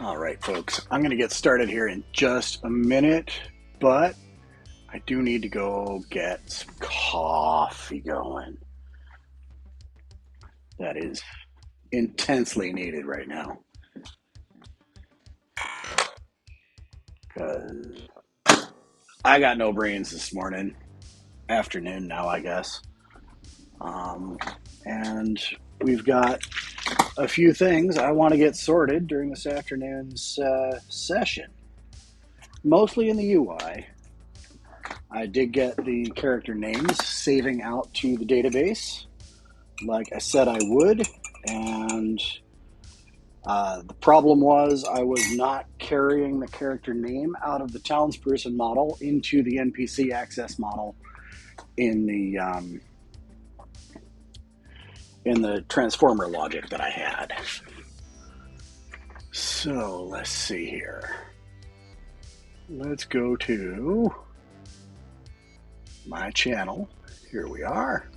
All right, folks, I'm going to get started here in just a minute, but I do need to go get some coffee going. That is intensely needed right now because I got no brains this morning, afternoon now, I guess. Um, and we've got a few things I want to get sorted during this afternoon's session, mostly in the UI. I did get the character names saving out to the database like I said I would, and the problem was I was not carrying the character name out of the townsperson model into the NPC access model in the transformer logic that I had. So let's see here. Let's go to my channel. Here we are.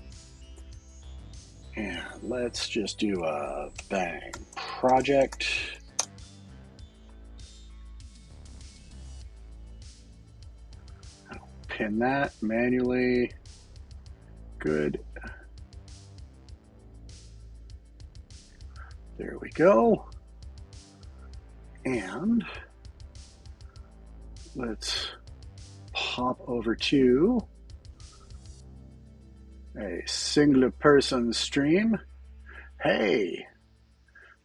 And let's just do a bang project. I'll pin that manually. Good. There we go. And let's pop over to a single person stream. Hey,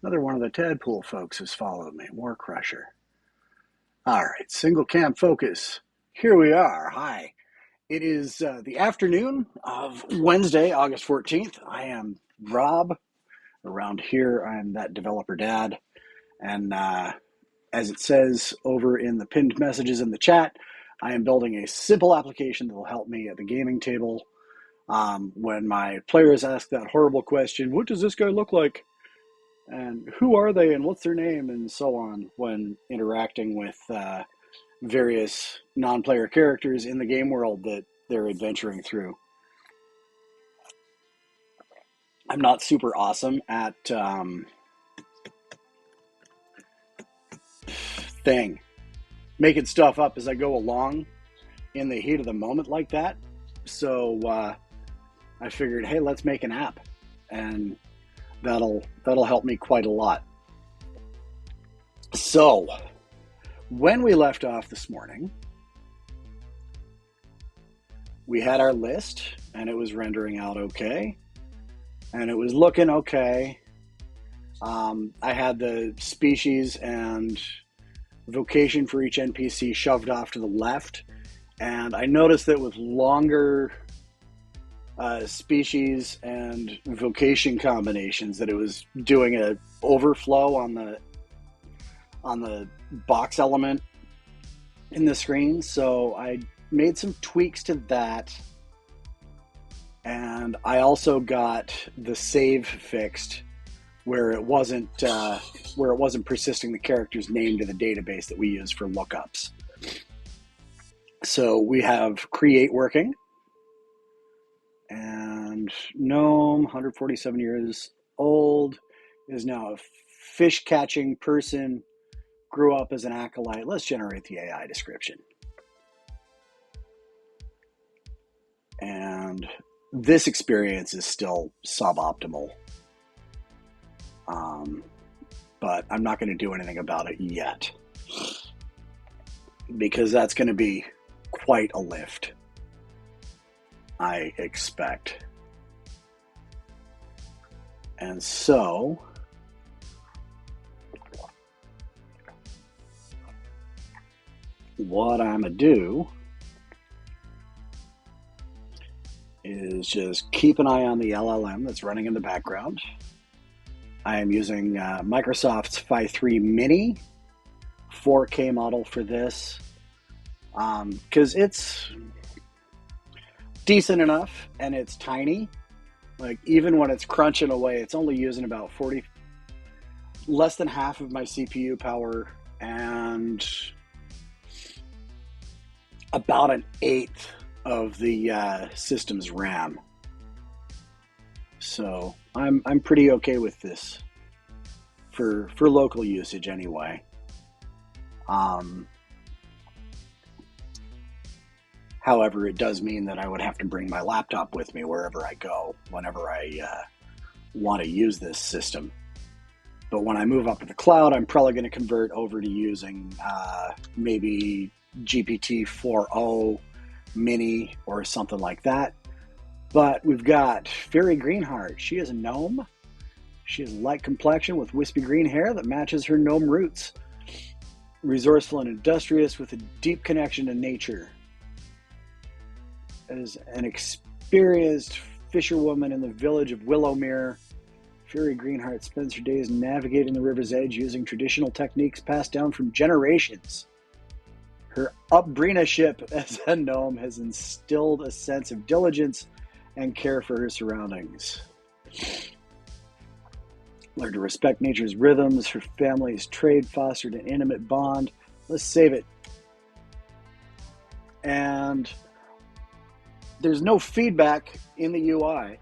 another one of the Tadpool folks has followed me, War Crusher. All right, single cam focus. Here we are. Hi. It is the afternoon of Wednesday, August 14th. I am Rob. Around here, I'm that developer dad. And as it says over in the pinned messages in the chat, I am building a simple application that will help me at the gaming table. When my players ask that horrible question, what does this guy look like? And who are they and what's their name? And so on when interacting with various non-player characters in the game world that they're adventuring through. I'm not super awesome at making stuff up as I go along in the heat of the moment like that. So I figured, hey, let's make an app, and that'll help me quite a lot. So when we left off this morning, we had our list, and it was rendering out okay, and it was looking okay. I had the species and vocation for each NPC shoved off to the left, and I noticed that with longer species and vocation combinations that it was doing a overflow on the box element in the screen. So I made some tweaks to that, and I also got the save fixed where it wasn't persisting the character's name to the database that we use for lookups. So we have create working. And Gnome, 147 years old, is now a fish-catching person, grew up as an acolyte. Let's generate the AI description. And this experience is still suboptimal. But I'm not going to do anything about it yet, because that's going to be quite a lift, I expect. And so what I'm going to do is just keep an eye on the LLM that's running in the background. I am using Microsoft's Phi 3 Mini 4K model for this, because it's decent enough and it's tiny. Like, even when it's crunching away, it's only using about less than half of my CPU power and about an eighth of the system's RAM. So I'm pretty okay with this for local usage anyway. However, it does mean that I would have to bring my laptop with me wherever I go, whenever I want to use this system. But when I move up to the cloud, I'm probably going to convert over to using maybe GPT 4.0 mini or something like that. But we've got Fairy Greenheart. She is a gnome. She has light complexion with wispy green hair that matches her gnome roots. Resourceful and industrious with a deep connection to nature. As an experienced fisherwoman in the village of Willowmere, Fairy Greenheart spends her days navigating the river's edge using traditional techniques passed down from generations. Her upbringingship as a gnome has instilled a sense of diligence and care for her surroundings. Learned to respect nature's rhythms. Her family's trade fostered an intimate bond. Let's save it. And there's no feedback in the UI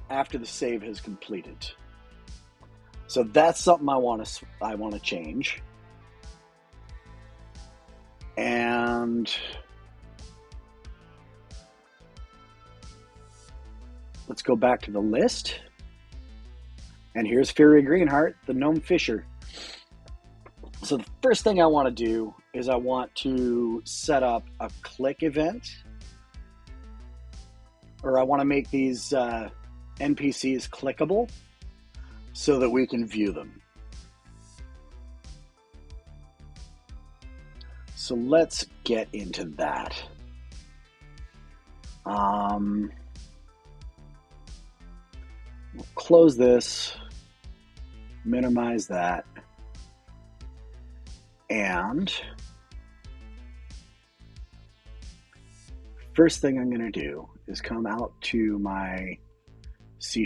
after the save has completed. So that's something I want to change. And let's go back to the list. And here's Fairy Greenheart, the gnome fisher. So the first thing I want to do is I want to set up a click event. Or I want to make these NPCs clickable so that we can view them. So let's get into that. We'll close this, minimize that, and first thing I'm going to do is come out to my C#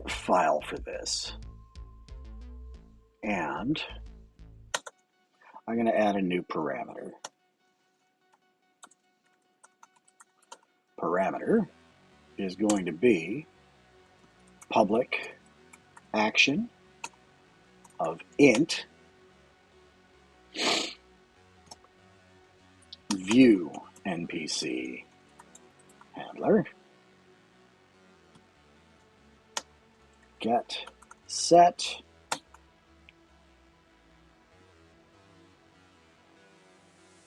file for this, and I'm going to add a new parameter. Parameter is going to be public action of int view NPC handler get set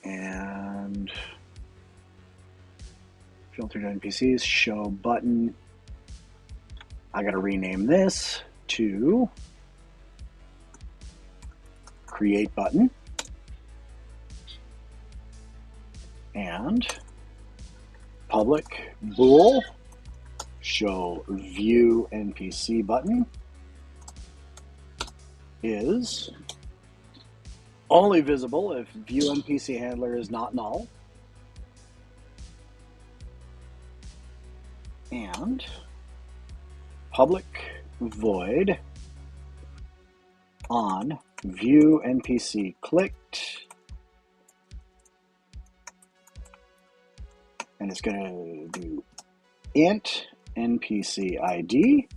and filtered NPCs show button. I got to rename this to create button and public bool show view NPC button is only visible if view NPC handler is not null, and public void on view NPC clicked, and it's going to do int NPC ID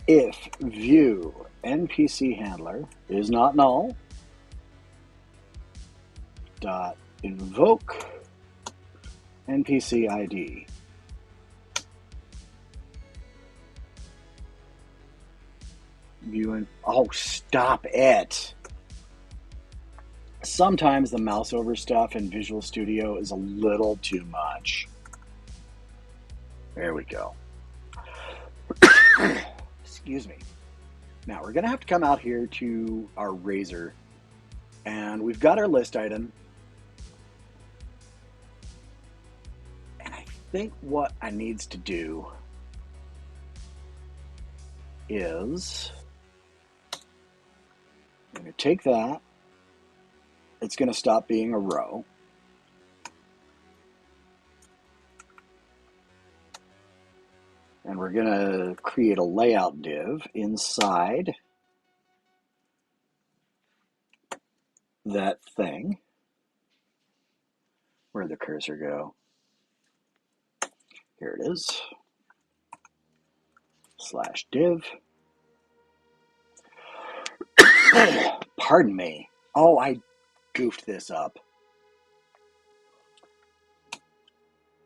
if view NPC handler is not null dot invoke NPC ID. View and oh, stop it. Sometimes the mouse over stuff in Visual Studio is a little too much. There we go. Excuse me. Now we're going to have to come out here to our razor, and we've got our list item. And I think what I needs to do is I'm going to take that. It's going to stop being a row. And we're going to create a layout div inside that thing. Where'd the cursor go? Here it is. /div. Pardon me. Oh, I goofed this up.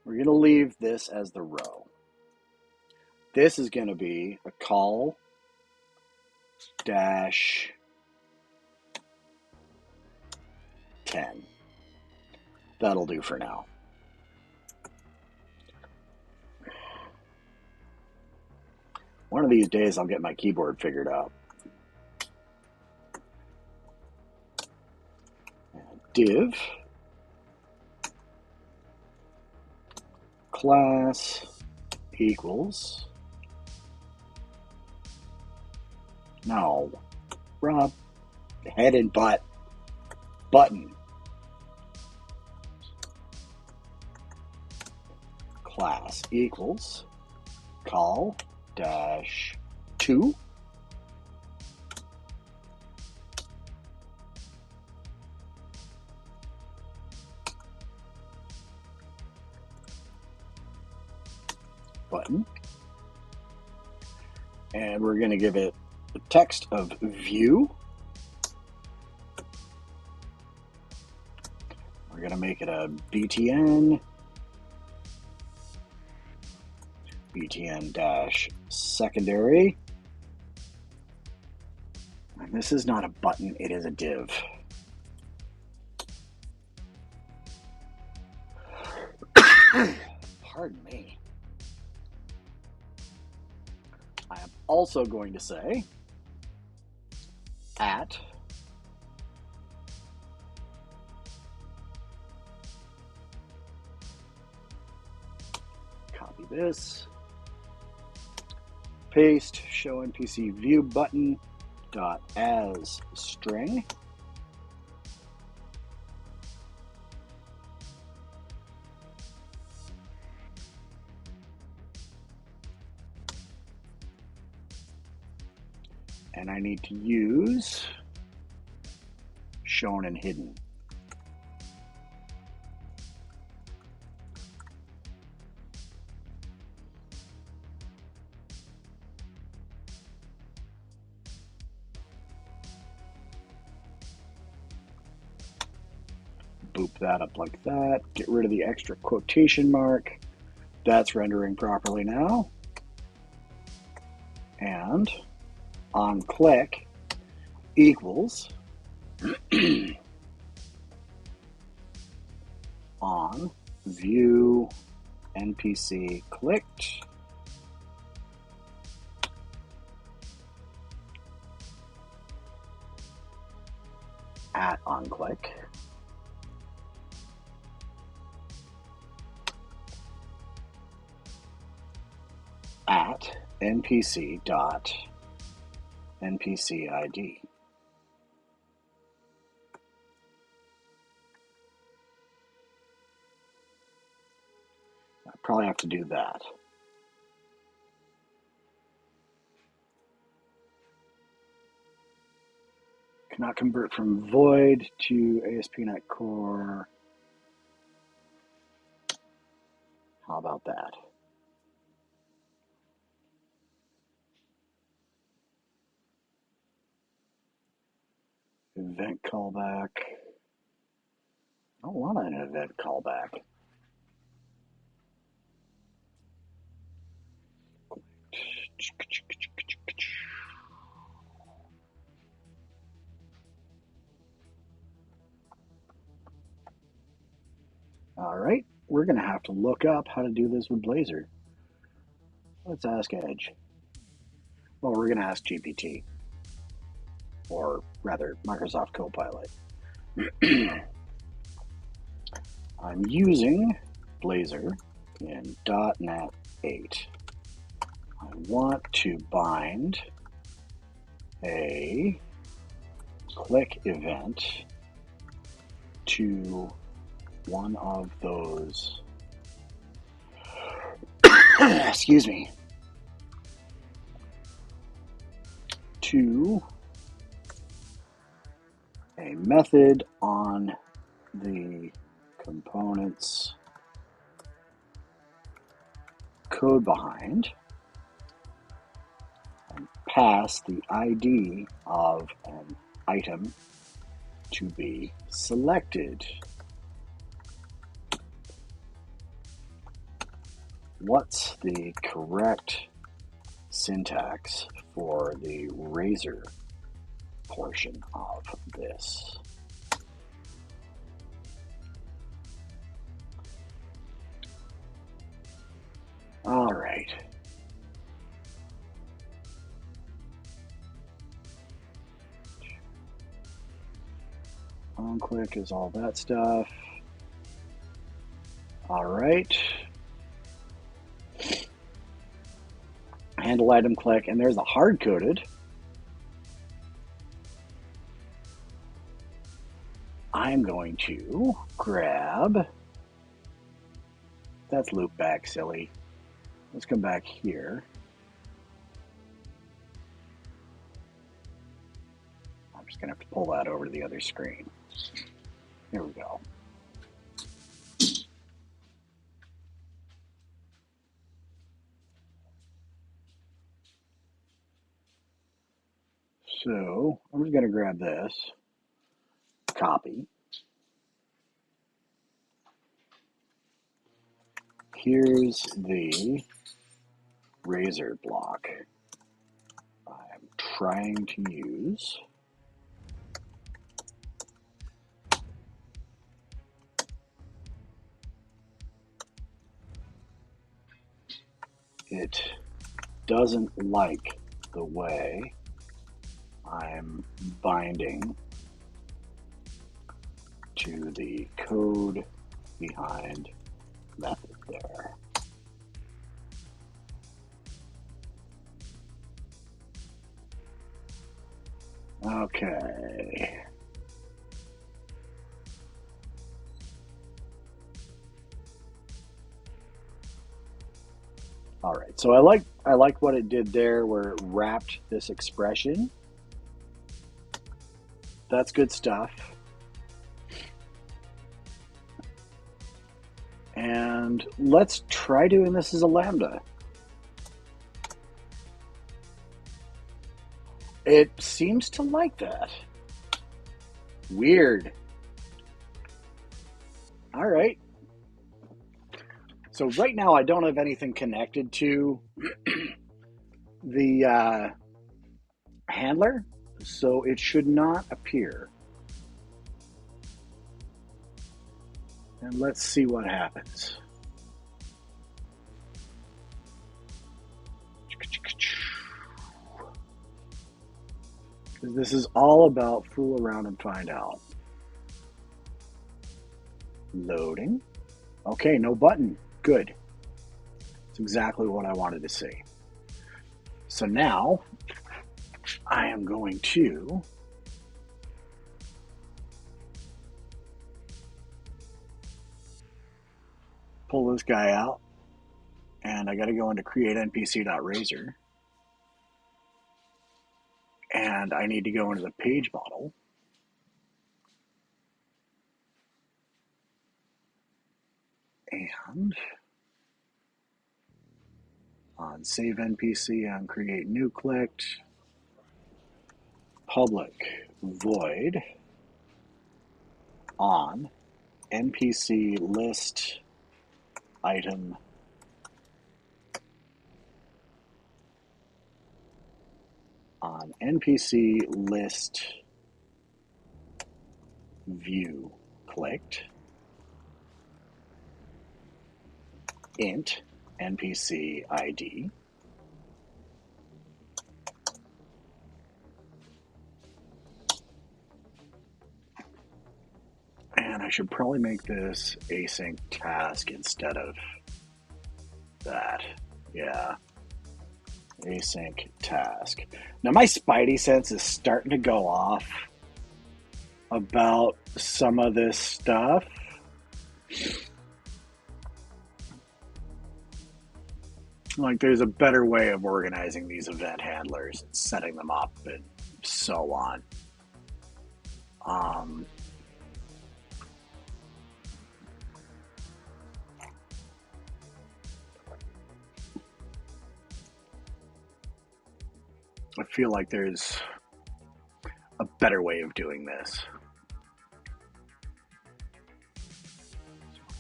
We're going to leave this as the row. This is going to be a call dash 10. That'll do for now. One of these days I'll get my keyboard figured out. And div class equals, no, Rob, head and butt, button, class equals call dash 2 button, and we're going to give it the text of view. We're going to make it a btn dash secondary. And this is not a button, it is a div. Pardon me. I am also going to say at copy this, paste show NPC view button dot as string, and I need to use shown and hidden. Boop that up like that. Get rid of the extra quotation mark. That's rendering properly now. And on click equals on view NPC clicked at on click at NPC dot NPC ID. I probably have to do that. Cannot convert from void to ASP.NET Core. How about that? Event callback. I don't want an event callback. All right, we're going to have to look up how to do this with Blazor. Let's ask Edge. Well, we're going to ask GPT, or rather Microsoft Copilot. I'm using Blazor in dotNet 8. I want to bind a click event to one of those, excuse me, to a method on the components code behind pass the ID of an item to be selected. What's the correct syntax for the razor portion of this? All right. On click is all that stuff. All right. Handle item click, and there's the hard coded. I'm going to grab, that's loop back, silly. Let's come back here. I'm just going to have to pull that over to the other screen. Here we go. So I'm just going to grab this, copy. Here's the razor block I'm trying to use. It doesn't like the way I'm binding to the code behind method there. Okay. All right. So I like what it did there where it wrapped this expression. That's good stuff. And let's try doing this as a lambda. It seems to like that. Weird. All right. So right now I don't have anything connected to the handler, so it should not appear. And let's see what happens. Because this is all about fool around and find out. Loading. Okay, no button. Good. That's exactly what I wanted to see. So now I am going to pull this guy out, and I got to go into create npc.razor, and I need to go into the page model. And on save NPC, on create new clicked, public void on NPC list item on NPC list view clicked int NPC ID and I should probably make this async task instead of that. Yeah. Async task. Now my spidey sense is starting to go off about some of this stuff. Like there's a better way of organizing these event handlers and setting them up and so on. I feel like there's a better way of doing this.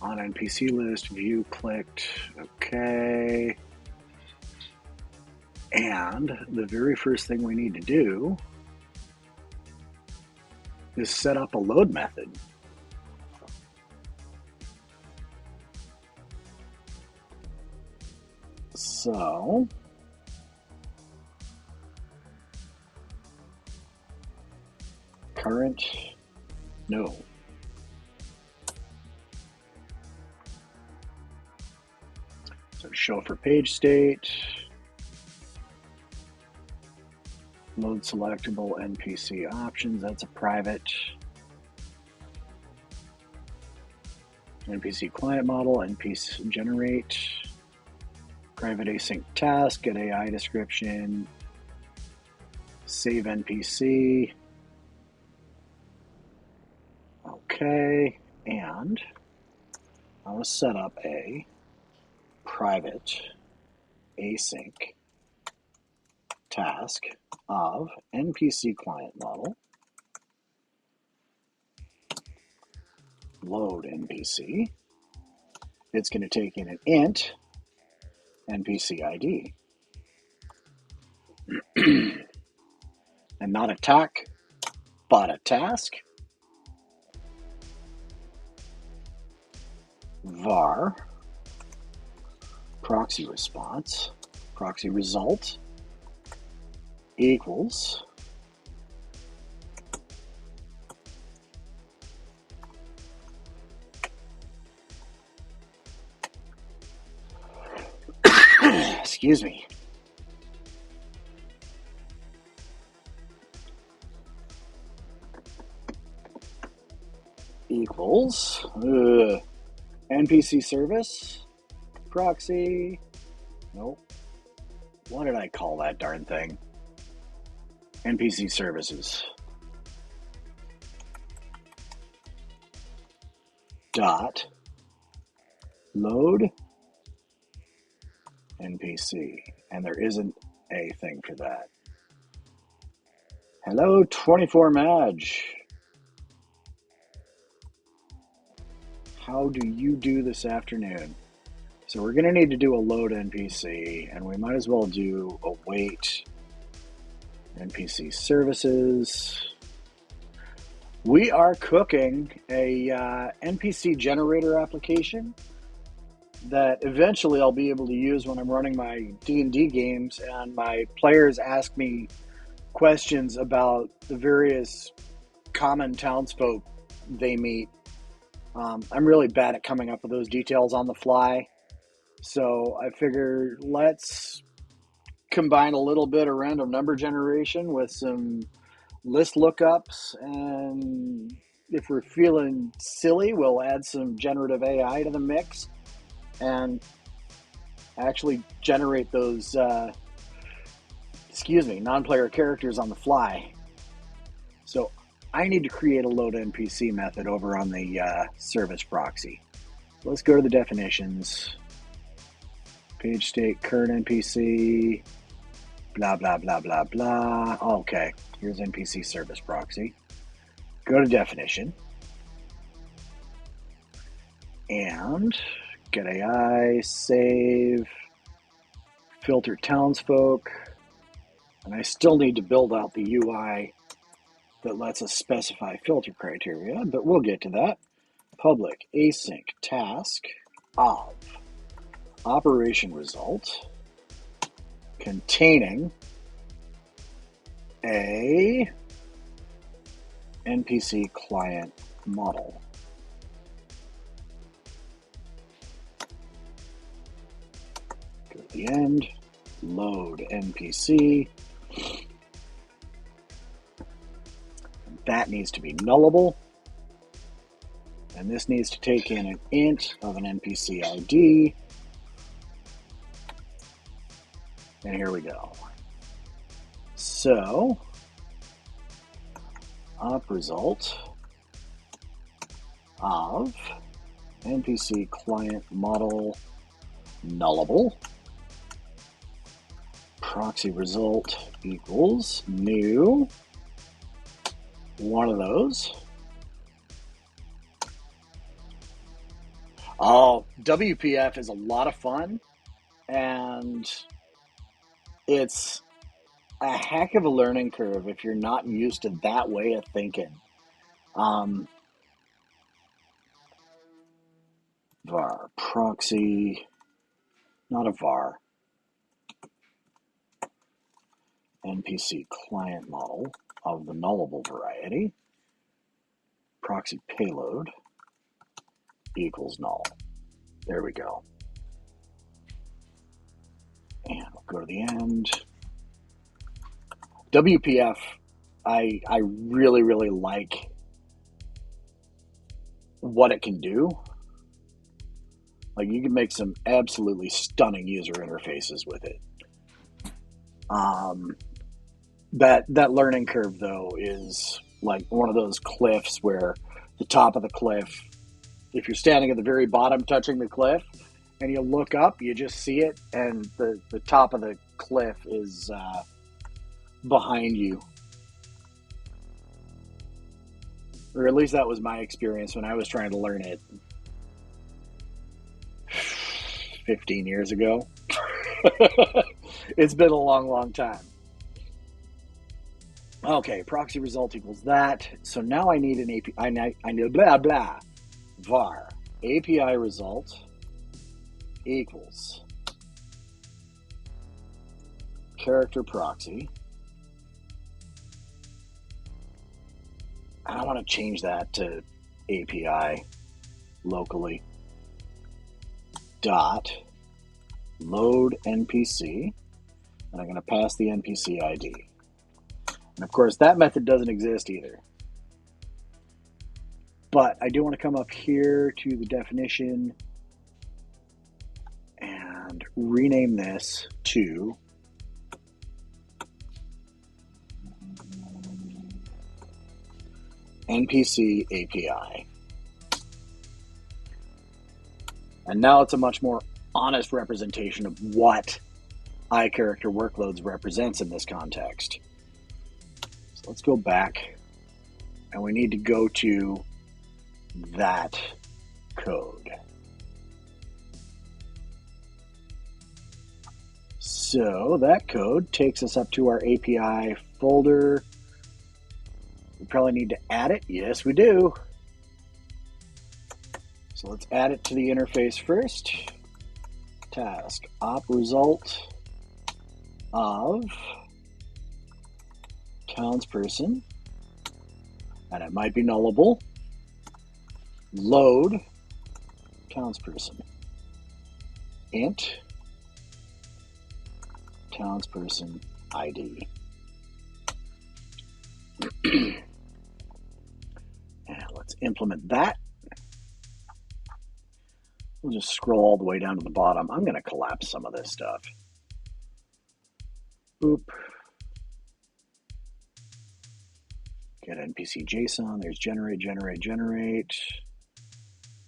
On NPC list, view clicked, okay. And the very first thing we need to do is set up a load method. So current, no. So show for page state, load selectable NPC options, that's a private. NPC client model, NPC generate, private async task, get AI description, save NPC. Okay, and I want to set up a private async task of NPC client model, load NPC. It's going to take in an int NPC ID and not a task, but a task. Var proxy response, proxy result equals excuse me, equals NPC service proxy. Nope. What did I call that darn thing? NPC services dot load NPC, and there isn't a thing for that. Hello, 24 Madge. How do you do this afternoon? So we're going to need to do a load NPC, and we might as well do await NPC services. We are cooking a NPC generator application that eventually I'll be able to use when I'm running my D&D games and my players ask me questions about the various common townsfolk they meet. I'm really bad at coming up with those details on the fly, so I figure let's combine a little bit of random number generation with some list lookups, and if we're feeling silly, we'll add some generative AI to the mix and actually generate those non-player characters on the fly. So I need to create a load NPC method over on the service proxy. So let's go to the definitions, page state, current NPC, blah, blah, blah, blah, blah. Okay, here's NPC service proxy. Go to definition and get AI, save, filter townsfolk. And I still need to build out the UI that lets us specify filter criteria, but we'll get to that. Public async task of operation result containing a NPC client model. Go to the end, load NPC. That needs to be nullable. And this needs to take in an int of an NPC ID. And here we go. So, op result of NPC client model nullable, proxy result equals new one of those. Oh, WPF is a lot of fun, and it's a heck of a learning curve if you're not used to that way of thinking. Var proxy, not a var, NPC client model of the nullable variety, proxy payload equals null. There we go. And we'll go to the end. WPF, I really, really like what it can do. Like, you can make some absolutely stunning user interfaces with it. That learning curve, though, is like one of those cliffs where the top of the cliff, if you're standing at the very bottom touching the cliff and you look up, you just see it, and the top of the cliff is behind you. Or at least that was my experience when I was trying to learn it 15 years ago. It's been a long, long time. Okay, proxy result equals that. So now I need an API. I need blah, blah. Var API result equals character proxy. I want to change that to API locally. Dot LoadNpc, and I'm going to pass the NPC ID. And of course, that method doesn't exist either. But I do want to come up here to the definition and rename this to NPC API. And now it's a much more honest representation of what iCharacter workloads represents in this context. So let's go back, and we need to go to that code. So that code takes us up to our API folder. We probably need to add it. Yes, we do. So let's add it to the interface first. Task op result of townsperson, and it might be nullable. Load townsperson. Int townsperson ID. And let's implement that. We'll just scroll all the way down to the bottom. I'm going to collapse some of this stuff. Boop. Get NPC JSON. There's generate, generate, generate.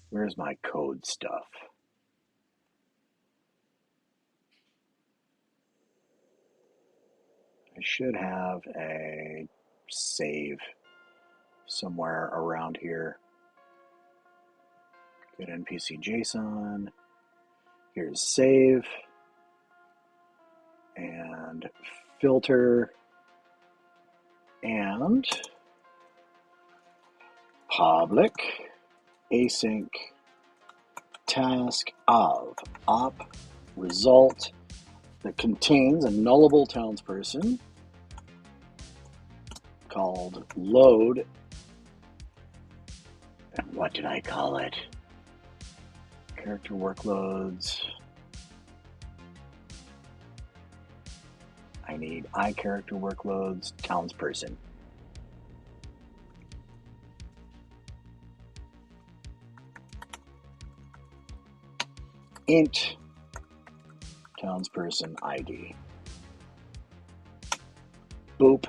Where's my code stuff? I should have a save somewhere around here. Get NPC JSON. Here's save. And filter. And public async task of op result that contains a nullable townsperson called load. And what did I call it? Character workloads. I need iCharacter workloads townsperson. Int townsperson ID. Boop.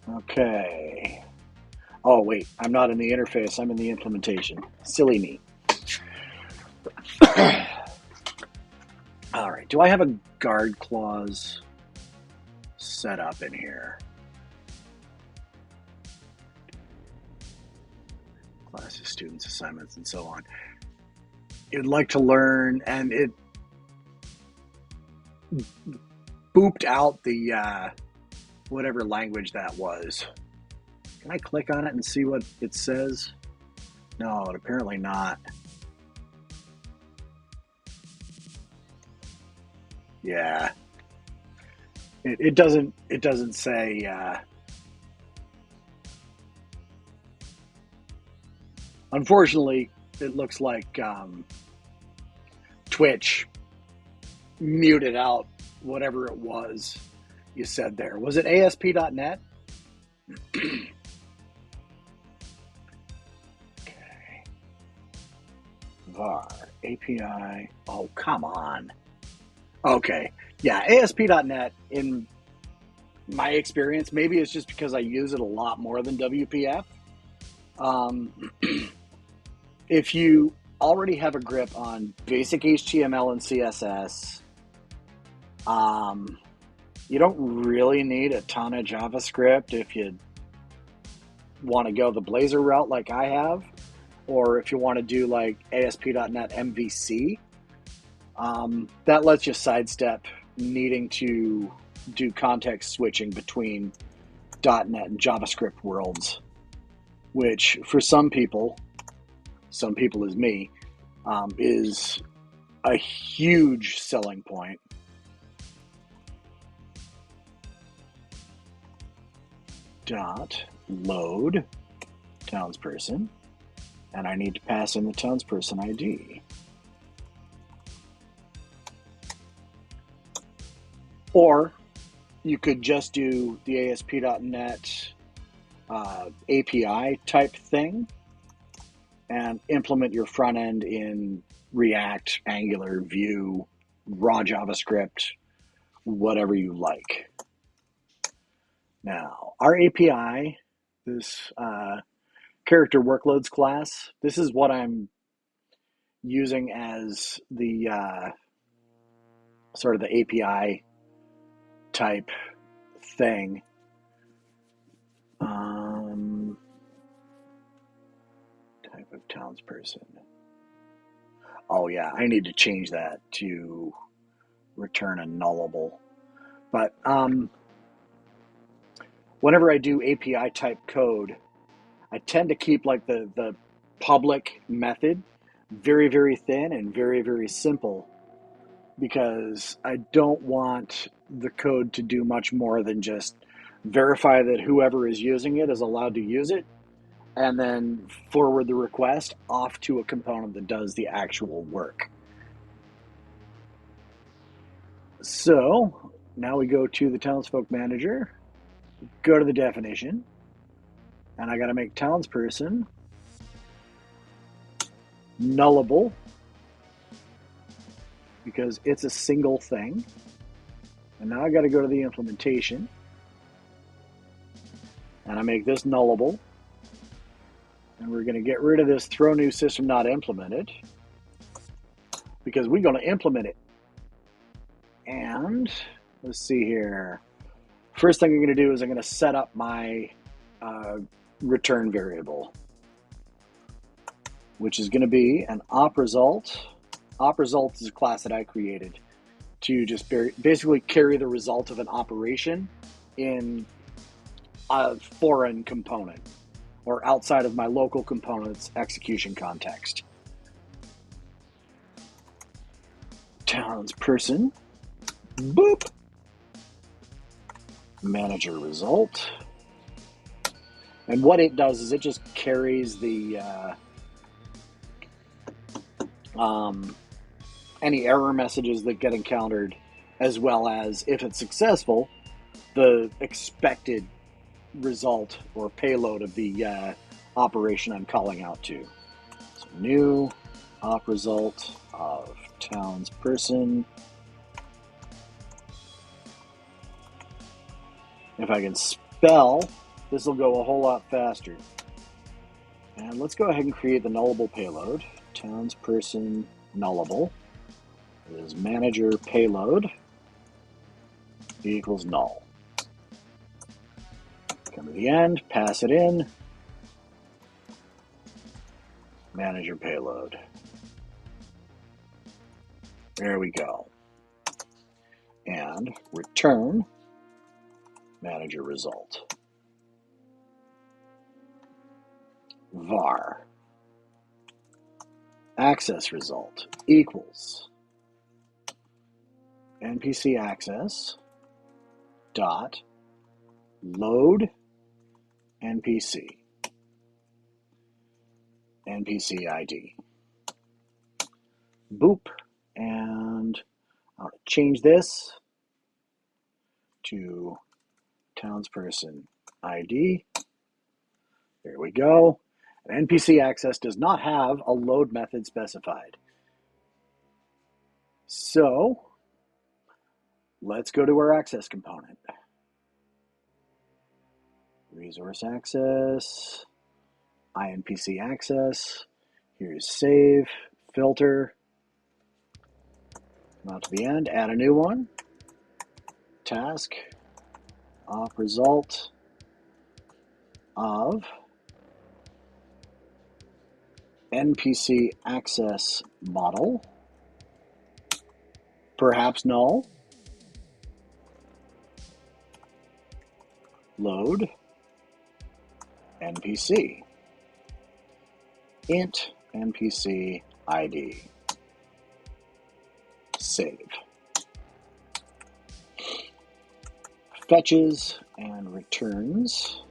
Okay. Oh, wait, I'm not in the interface, I'm in the implementation. Silly me. All All right, do I have a guard clause set up in here? Classes, students, assignments, and so on. You'd like to learn, and it booped out the whatever language that was. Can I click on it and see what it says? No, apparently not. Yeah, it doesn't say. Unfortunately, it looks like Twitch muted out whatever it was you said there. Was it ASP.NET? Okay. var API. Oh, come on. Okay. Yeah, ASP.NET, in my experience, maybe it's just because I use it a lot more than WPF. If you already have a grip on basic HTML and CSS, you don't really need a ton of JavaScript if you want to go the Blazor route like I have, or if you want to do like ASP.NET MVC. That lets you sidestep needing to do context switching between .NET and JavaScript worlds, which for some people as me, is a huge selling point. .load townsperson, and I need to pass in the townsperson ID. Or you could just do the ASP.NET API type thing and implement your front end in React, Angular, Vue, raw JavaScript, whatever you like. Now, our API, this character workloads class, this is what I'm using as the sort of the API type thing. Type of townsperson. Oh yeah, I need to change that to return a nullable. But whenever I do API type code, I tend to keep like the public method very, very thin and very, very simple, because I don't want the code to do much more than just verify that whoever is using it is allowed to use it, and then forward the request off to a component that does the actual work. So now we go to the townsfolk manager, go to the definition, and I got to make townsperson nullable because it's a single thing. And now I got to go to the implementation, and I make this nullable. And we're going to get rid of this throw new system not implemented because we're going to implement it. And let's see here. First thing I'm going to do is I'm going to set up my return variable, which is going to be an op result. Op result is a class that I created to just basically carry the result of an operation in a foreign component or outside of my local component's execution context. Townsperson, boop, manager result. And what it does is it just carries the any error messages that get encountered, as well as, if it's successful, the expected result or payload of the operation I'm calling out to. So new op result of townsperson. If I can spell, this will go a whole lot faster. And let's go ahead and create the nullable payload, townsperson nullable. is manager payload equals null. Come to the end, pass it in, manager payload. There we go. And return manager result. Var access result equals NPC access dot load NPC NPC ID. Boop, and I'll change this to townsperson ID. There we go. An NPC access does not have a load method specified. So let's go to our access component. Resource access, INPC access. Here's save, filter. Come out to the end, add a new one. Task, op result of NPC access model, perhaps null, load NPC, int NPC ID, save. Fetches and returns.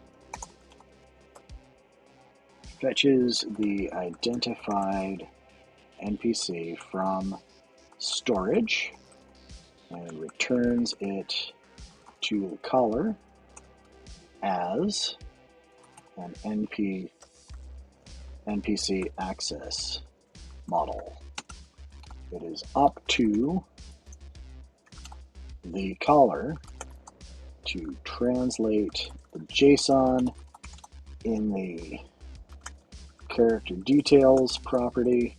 Fetches the identified NPC from storage and returns it to the caller as an NPC access model. It is up to the caller to translate the JSON in the character details property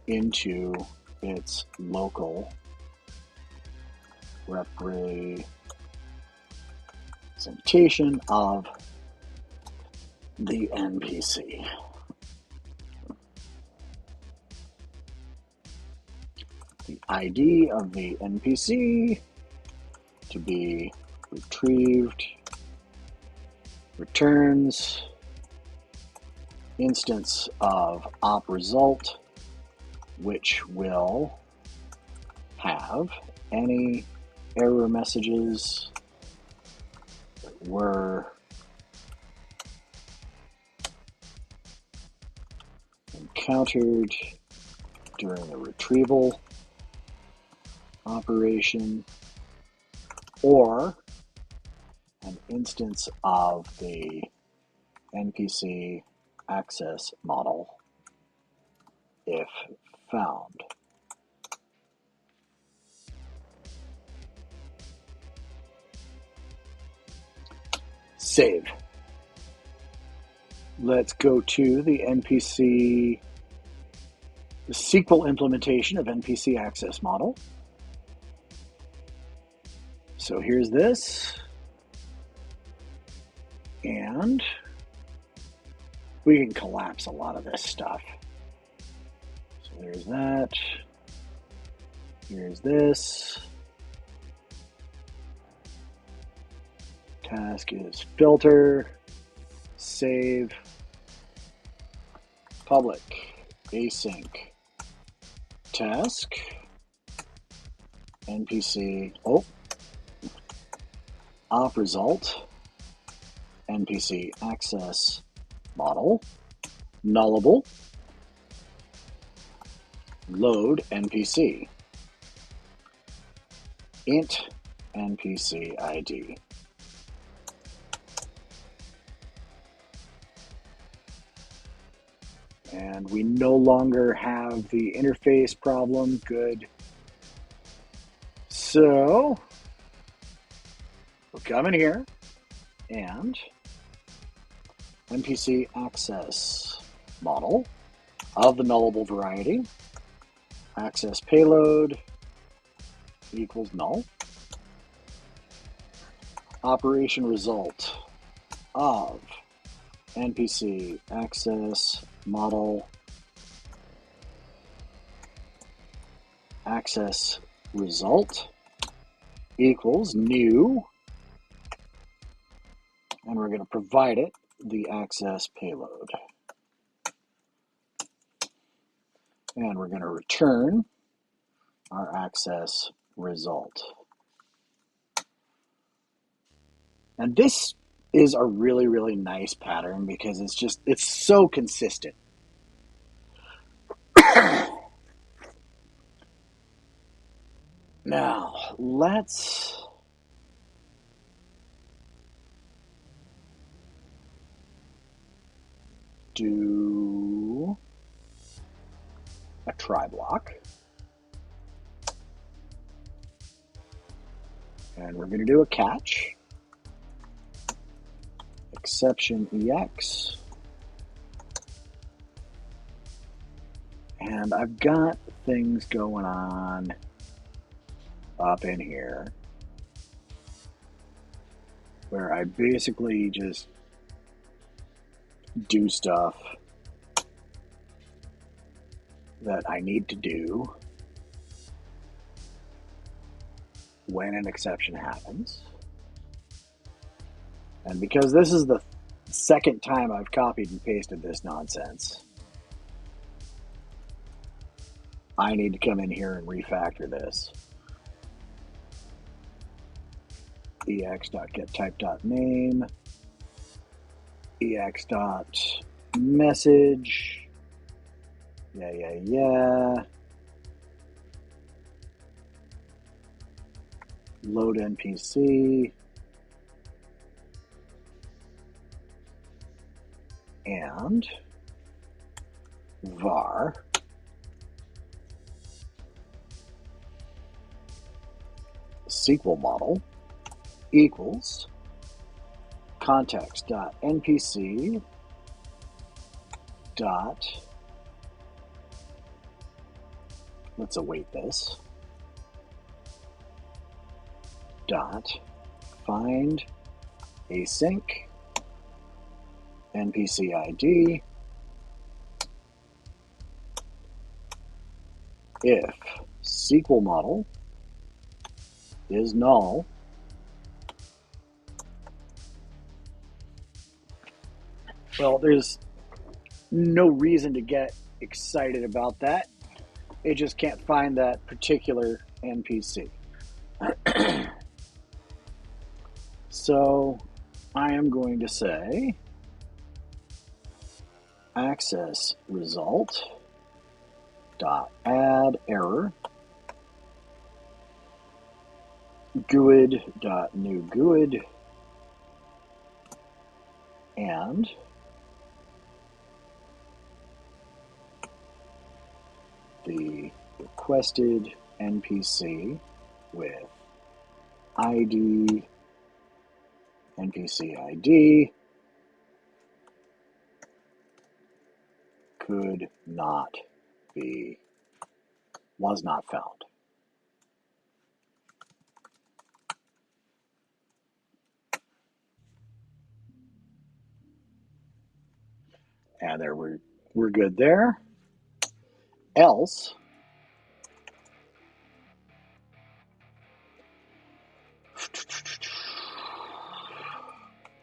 into its local representation of the NPC. The ID of the NPC to be retrieved returns instance of op result, which will have any error messages that were encountered during the retrieval operation, or an instance of the NPC access model if found. Save. Let's go to the NPC, the SQL implementation of NPC access model. So here's this, and we can collapse a lot of this stuff. So there's that. Here's this. Task is filter, save, public, async, task, NPC, op result, NPC access model, nullable, load NPC, int NPC ID. And we no longer have the interface problem. Good. So we'll come in here and NPC access model of the nullable variety access payload equals null. Operation result of NPC access model access result equals new, and we're going to provide it the access payload. And we're going to return our access result. And this is a really, really nice pattern because it's so consistent. Now, let's do a try block. And we're going to do a catch. Exception EX. And I've got things going on up in here where I basically just do stuff that I need to do when an exception happens. And because this is the second time I've copied and pasted this nonsense, I need to come in here and refactor this. ex.getType.name, ex.message, LoadNpc, and var SQL model equals context.npc dot, let's await this, dot find async NPC ID if SQL model is null Well, there's no reason to get excited about that. It just can't find that particular NPC. So I am going to say access result dot add error GUID dot new GUID and the requested NPC with ID, NPC ID could not be, was not found. And there we're good there. Else,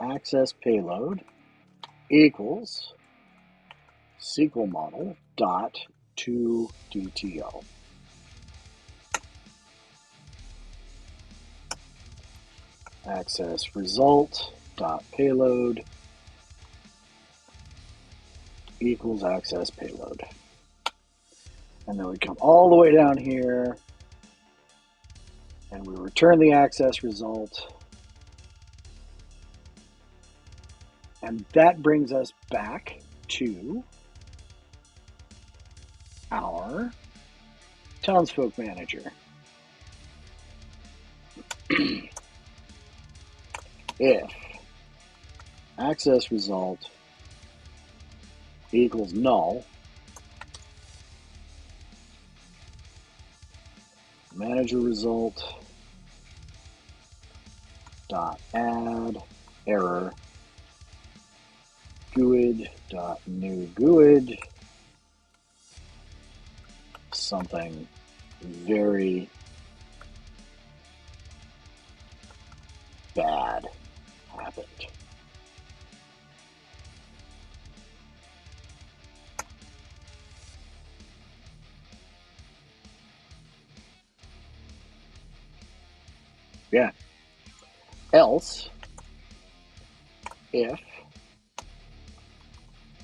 access payload equals SQL model dot to DTO. Access result dot payload equals access payload. And then we come all the way down here and we return the access result. And that brings us back to our townsfolk manager. If access result equals null, manager result dot add error GUID dot new GUID. Something very bad happened. Yeah. Else, if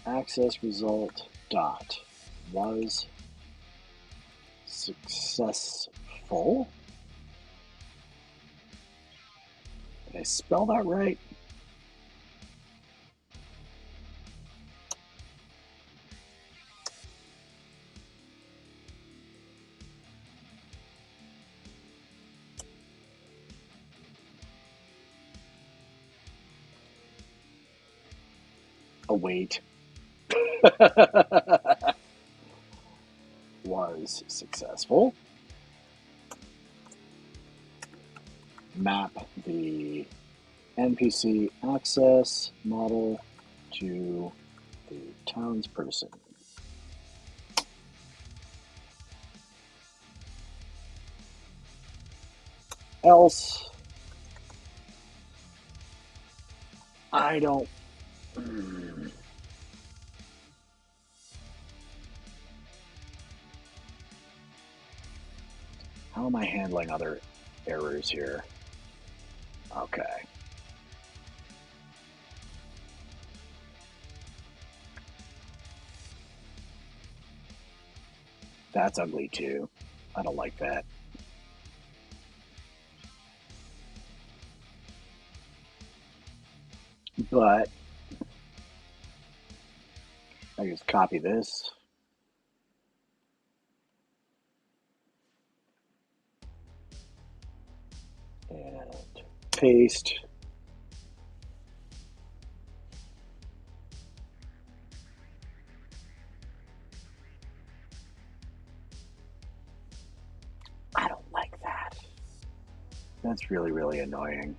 access result dot was successful. Did I spell that right? Await. Was successful. Map the NPC access model to the townsperson. Else, I don't. How am I handling other errors here? Okay. That's ugly too. I don't like that. But I just copy this. And paste. I don't like that. That's really, really annoying.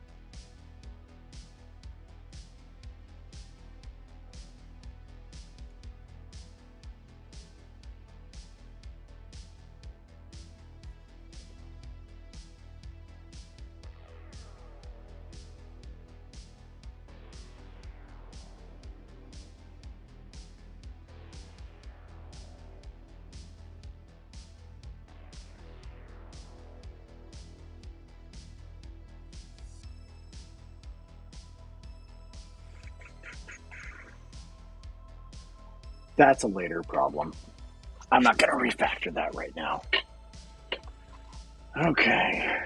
That's a later problem. I'm not going to refactor that right now. Okay.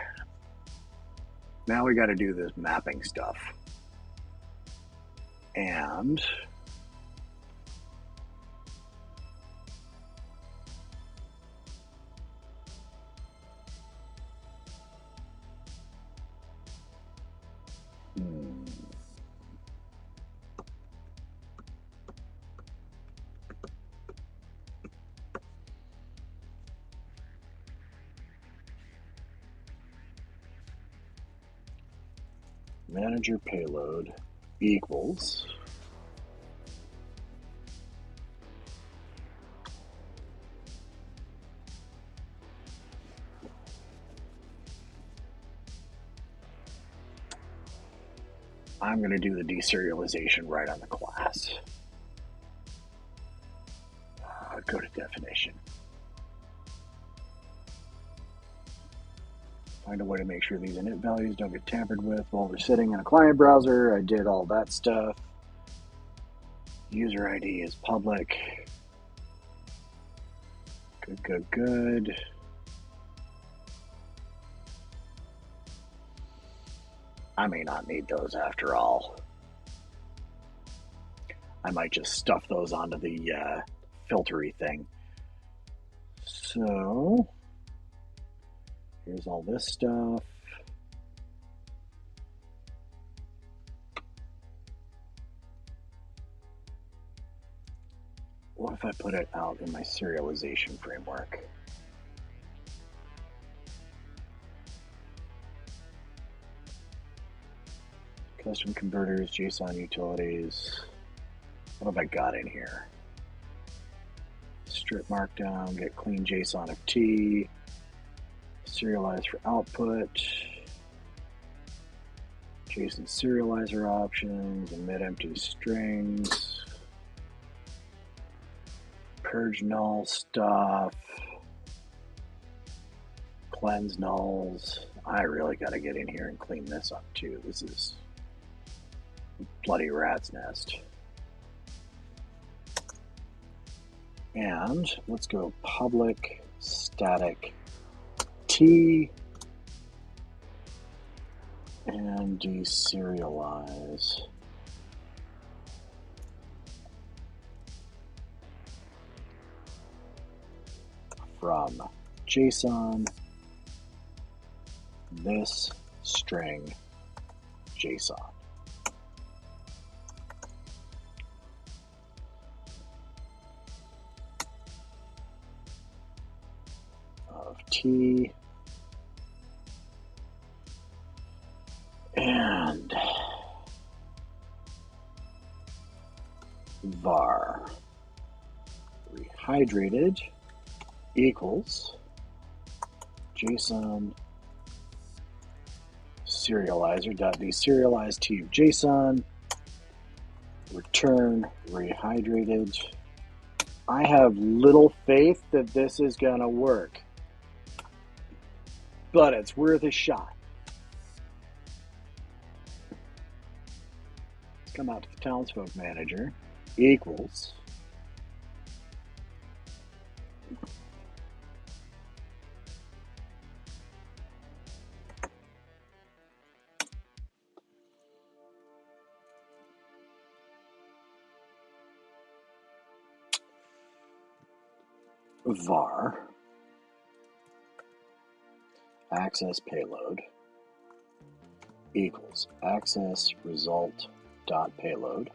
Now we got to do this mapping stuff. And manager payload equals I'm going to do the deserialization right on the class. Go to definition. Find a way to make sure these init values don't get tampered with while we're sitting in a client browser. I did all that stuff. User ID is public. Good, good, good. I may not need those after all. I might just stuff those onto the filtery thing. So here's all this stuff. What if I put it out in my serialization framework? custom converters, JSON utilities. What have I got in here? Strip markdown, get clean JSON of T, serialize for output, JSON serializer options, emit empty strings, purge null stuff, cleanse nulls. I really got to get in here and clean this up too. This is bloody rat's nest. And let's go public static T and deserialize. From JSON this string JSON. Of T and var rehydrated equals JSON serializer.deserialize T of JSON, return rehydrated. I have little faith that this is going to work, but it's worth a shot. Let's come out to the townsfolk manager equals var access payload equals access result dot payload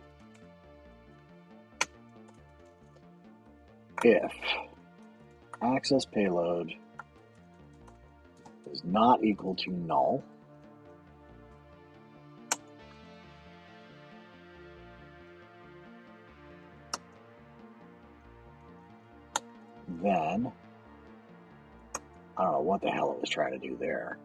if access payload is not equal to null, then I don't know what the hell it was trying to do there.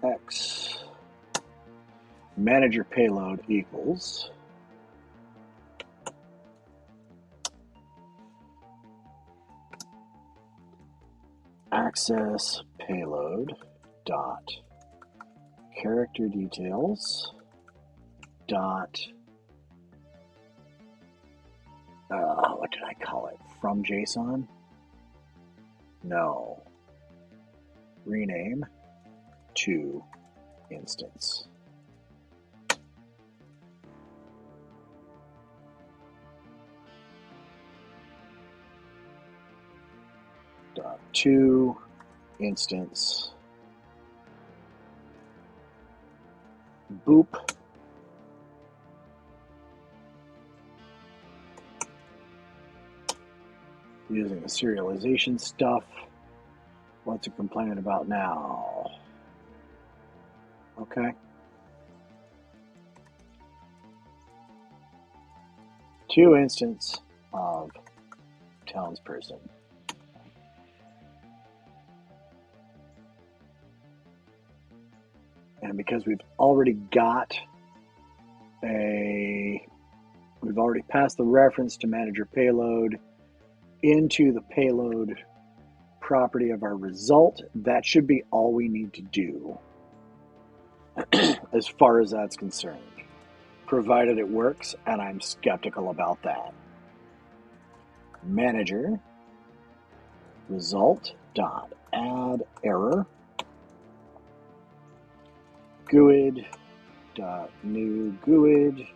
X manager payload equals access payload dot character details dot what did I call it? From JSON? No. Rename to instance. Dot to instance. Boop. Using the serialization stuff. What's it complaining about now? Okay. To instance of townsperson. And because we've already passed the reference to manager payload into the payload property of our result, that should be all we need to do as far as that's concerned, provided it works, and I'm skeptical about that. Manager result dot add error GUID dot new GUID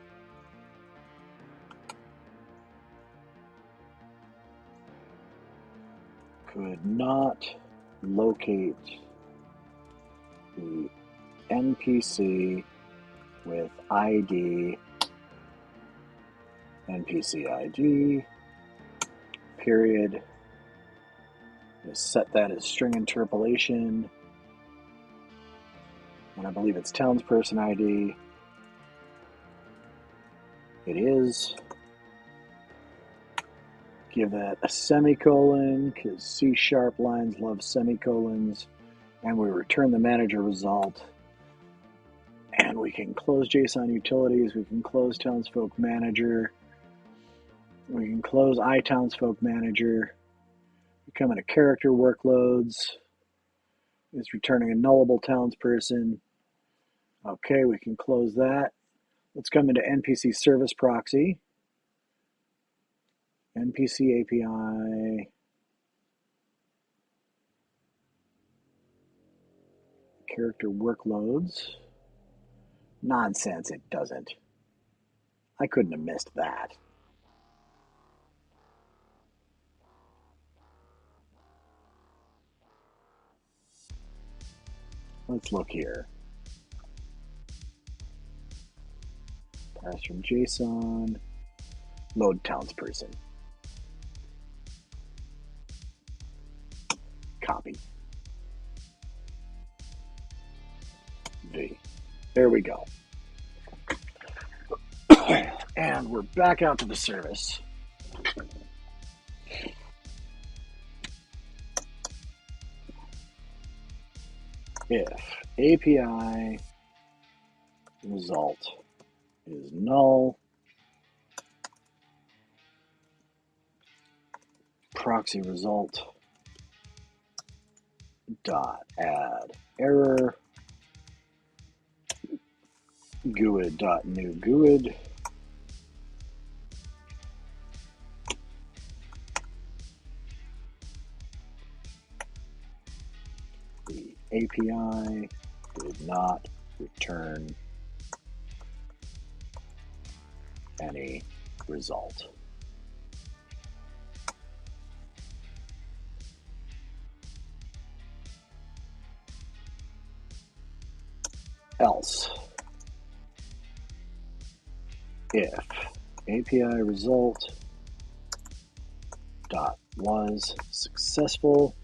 could not locate the NPC with ID, NPC ID, period, set that as string interpolation. And I believe it's townsperson ID. It is. Give that a semicolon, because C# lines love semicolons. And we return the manager result. And we can close JSON utilities. We can close townsfolk manager. We can close iTownsfolk manager. We come into character workloads. It's returning a nullable townsperson. Okay, we can close that. Let's come into NPC service proxy. NPC API. Character workloads. Nonsense, it doesn't. I couldn't have missed that. Let's look here. Parse from JSON. Load townsperson. Copy. V. There we go. And we're back out to the service. If API result is null, proxy result dot add error GUID dot new GUID the API did not return any result. Else, if API result dot was successful,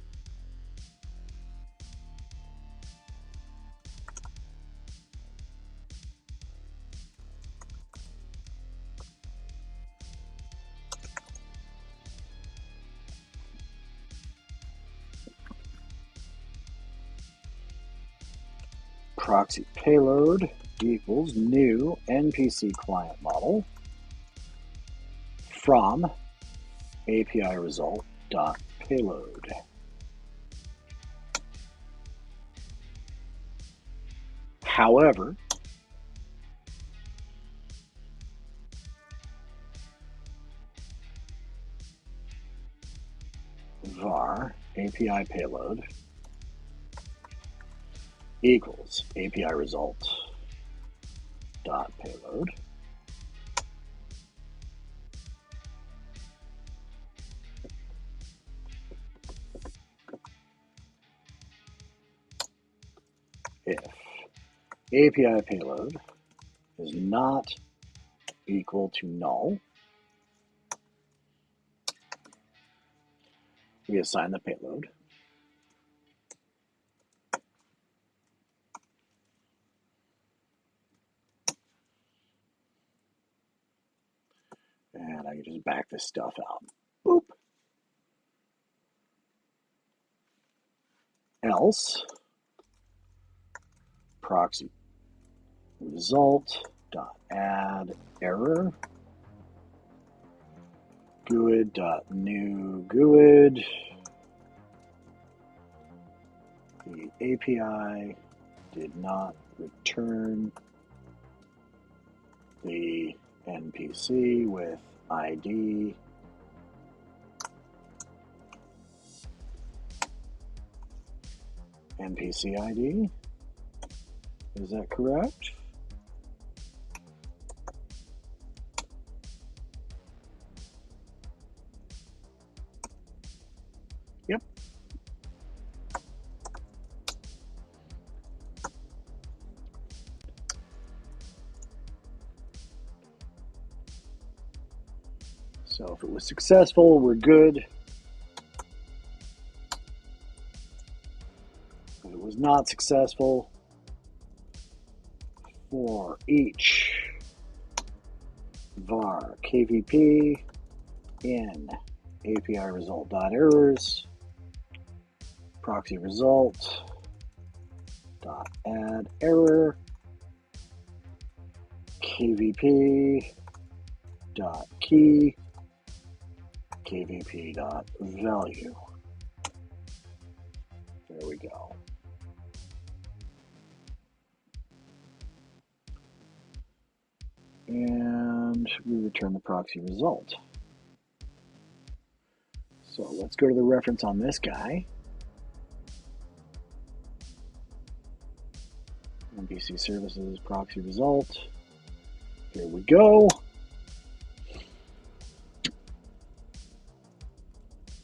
proxy payload equals new NPC client model from API result dot payload. However, var API payload equals API result dot payload. If API payload is not equal to null, we assign the payload. And I can just back this stuff out. Boop. Else, proxy result dot add error GUID dot new GUID. The API did not return the NPC with ID NPC ID. Is that correct? Yep. So if it was successful, we're good. was not successful for each var kvp in API result.errors proxy result dot add error kvp dot key kvp dot value. There we go. And we return the proxy result. So let's go to the reference on this guy. NPC services proxy result. Here we go.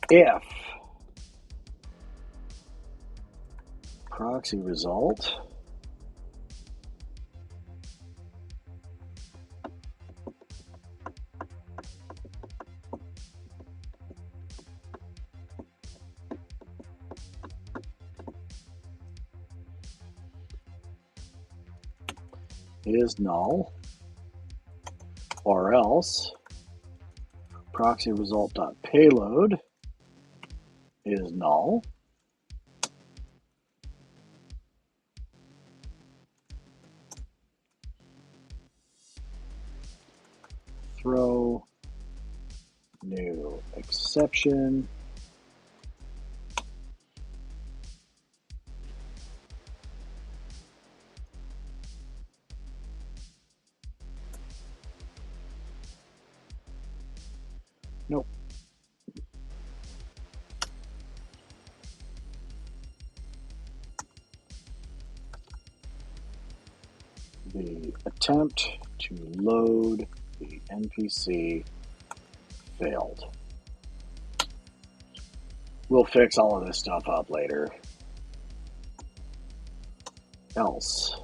If proxy result is null, or else proxy result.payload is null, throw new exception, nope. The attempt to load the NPC failed. We'll fix all of this stuff up later. Else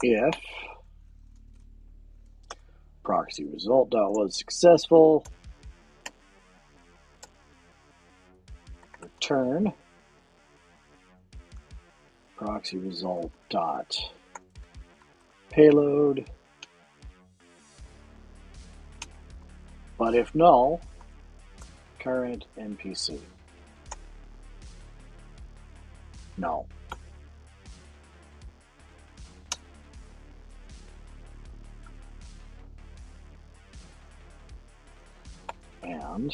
if proxy result was successful, return proxy result dot payload, but if null, current NPC. Null. And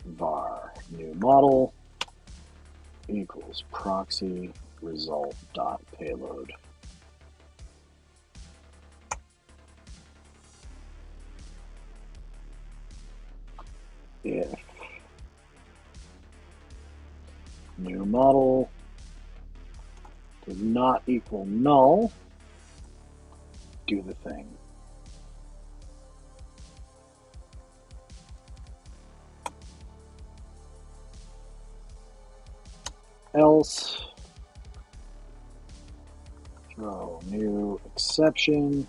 var new model equals proxy result dot payload. If new model does not equal null, do the thing. Else, throw new exception.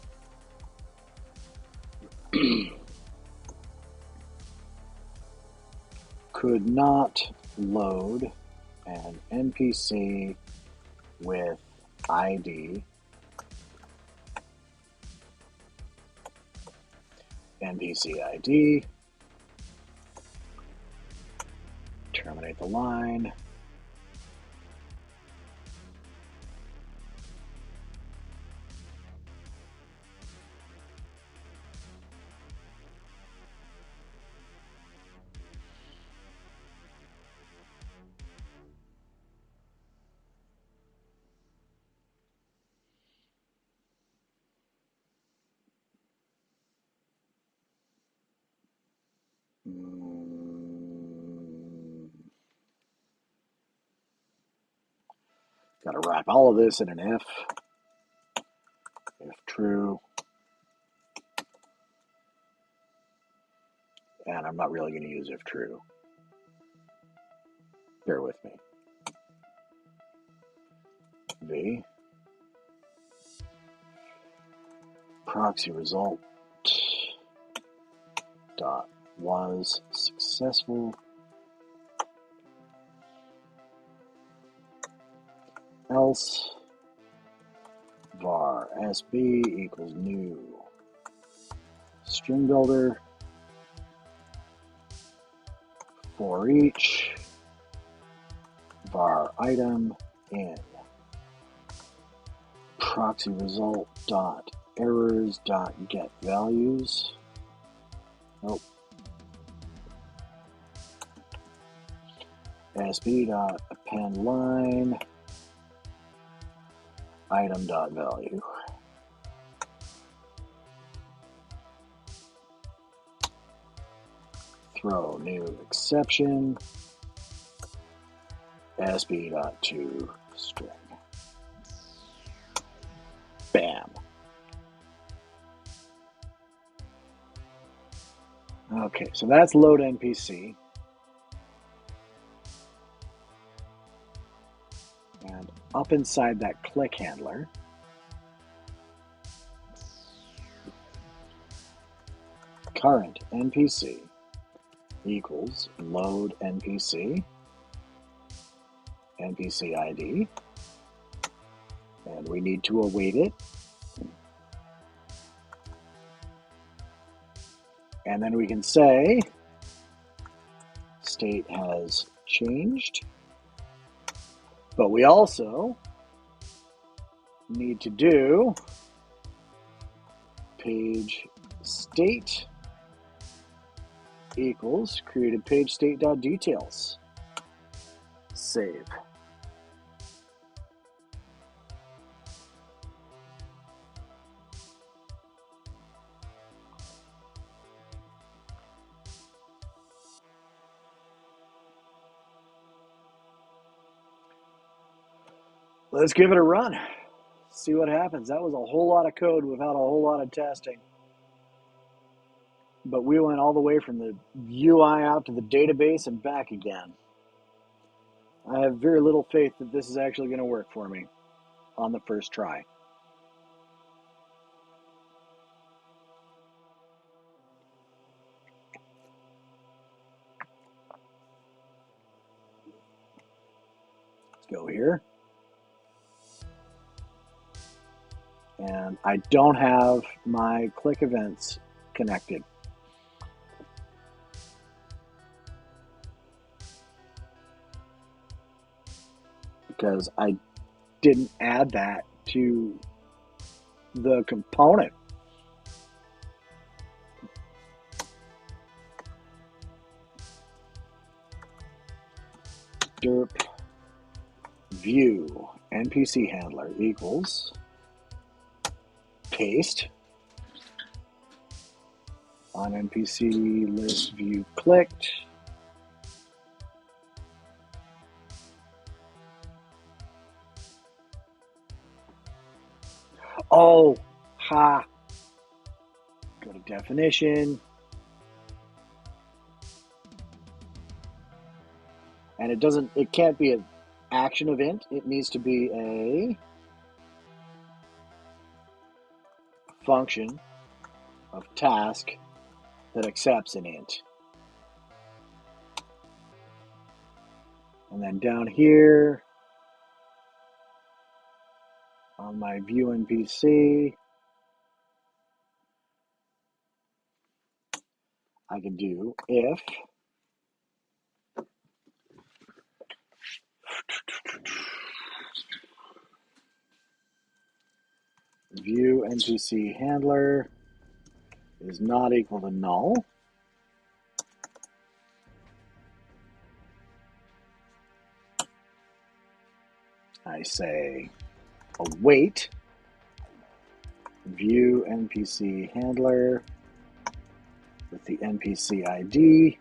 Could not load an NPC with ID NPC ID, terminate the line. Got to wrap all of this in an if true, and I'm not really going to use if true. Bear with me. v proxy result dot was successful, else var sb equals new string builder for each var item in proxy result dot errors dot get values. Nope. sb dot append line item dot value. Throw new exception sb dot to string. Bam. Okay, so that's LoadNpc. And up inside that click handler, current NPC equals LoadNpc, NPC ID, and we need to await it. And then we can say state has changed, but we also need to do page state equals created page state dot details. Save. Let's give it a run. See what happens. That was a whole lot of code without a whole lot of testing. But we went all the way from the UI out to the database and back again. I have very little faith that this is actually going to work for me on the first try. Let's go here. And I don't have my click events connected. Because I didn't add that to the component. Derp view NPC handler equals paste on NPC list view clicked. Oh, ha. Go to definition. And it can't be an action event. It needs to be a function of task that accepts an int. And then down here on my view NPC, I can do if view NPC handler is not equal to null. I say await view NPC handler with the NPC ID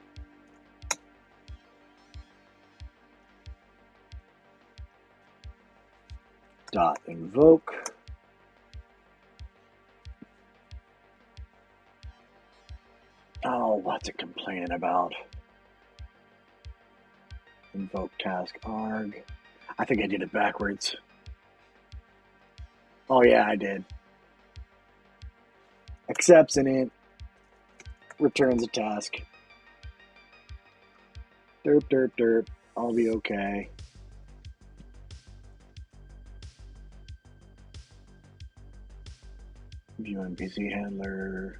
dot invoke what's it complaining about? Invoke task arg. I think I did it backwards. Oh yeah, I did. Accepts an int, returns a task. Derp, derp, derp. I'll be okay. View NPC handler.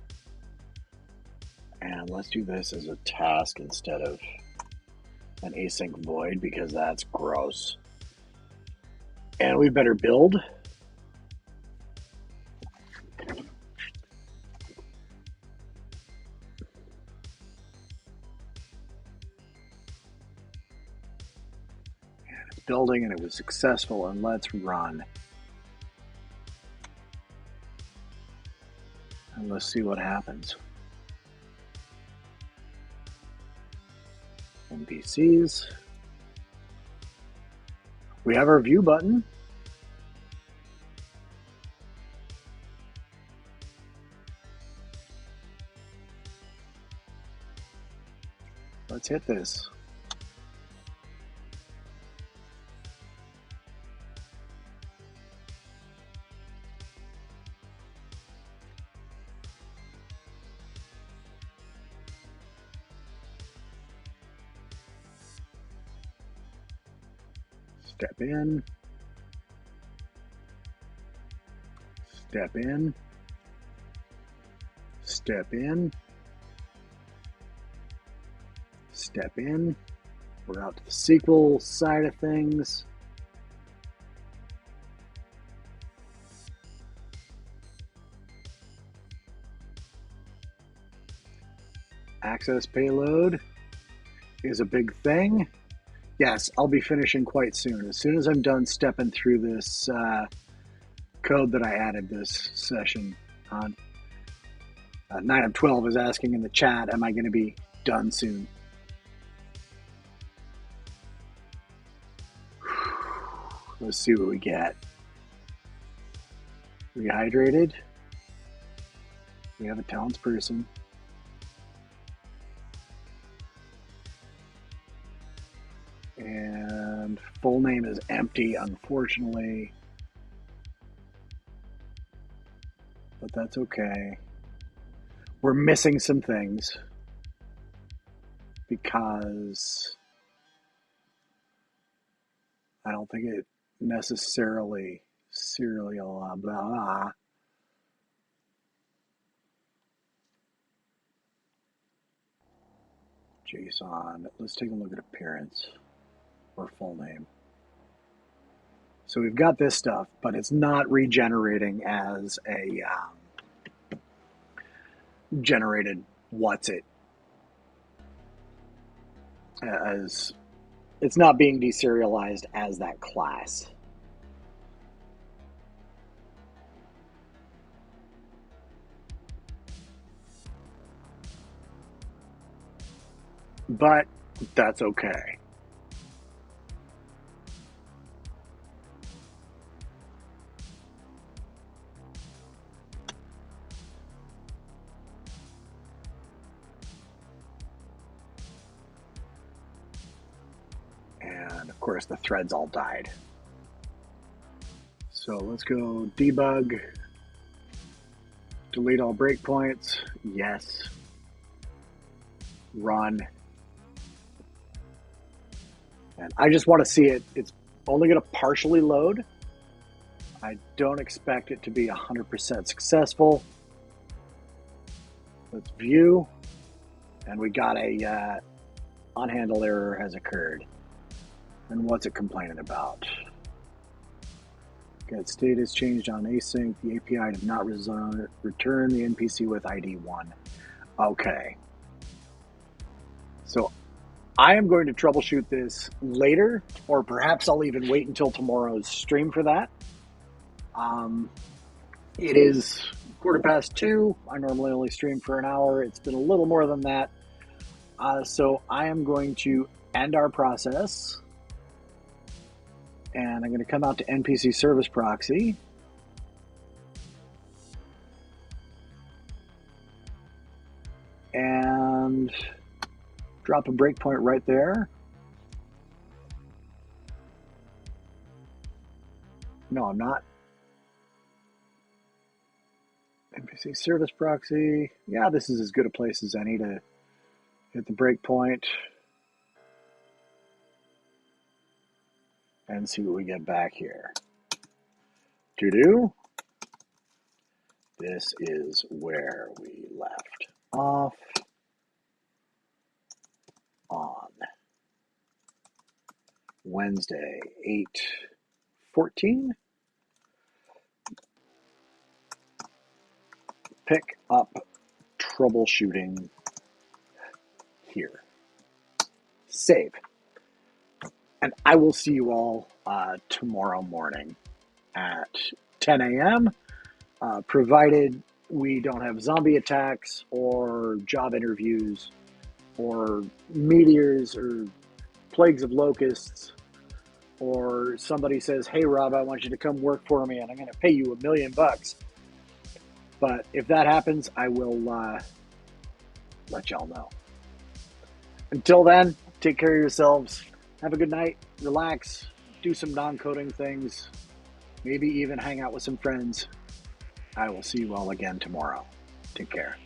And let's do this as a task instead of an async void because that's gross. And we better build. And it's building and it was successful, and let's run. And let's see what happens. NPCs. We have our view button. Let's hit this. Step in. Step in. Step in. Step in. We're out to the SQL side of things. Access payload is a big thing. Yes, I'll be finishing quite soon. As soon as I'm done stepping through this code that I added this session on. 9 of 12 is asking in the chat, am I going to be done soon? Let's see what we get. Rehydrated. We have a townsperson. And full name is empty, unfortunately. But that's okay. We're missing some things because I don't think it necessarily serial blah. JSON. Let's take a look at appearance or full name. So we've got this stuff, but it's not regenerating as a generated what's it. As it's not being deserialized as that class. But that's okay. And of course the threads all died. So let's go debug, delete all breakpoints, yes, run. And I just want to see it. It's only going to partially load. I don't expect it to be 100% successful. Let's view. And we got a unhandled error has occurred. And what's it complaining about? Get status changed on async. The API did not return the NPC with ID 1. Okay. So I am going to troubleshoot this later, or perhaps I'll even wait until tomorrow's stream for that. It is 2:15. I normally only stream for an hour. It's been a little more than that. So I am going to end our process. And I'm going to come out to NPC service proxy. And drop a breakpoint right there. No, I'm not. NPC service proxy. Yeah, this is as good a place as any to hit the breakpoint and see what we get back here. This is where we left off on Wednesday, 8/14. Pick up troubleshooting here. Save. And I will see you all tomorrow morning at 10 a.m., provided we don't have zombie attacks or job interviews or meteors or plagues of locusts, or somebody says, hey, Rob, I want you to come work for me and I'm going to pay you $1 million. But if that happens, I will let y'all know. Until then, take care of yourselves. Have a good night. Relax. Do some non-coding things. Maybe even hang out with some friends. I will see you all again tomorrow. Take care.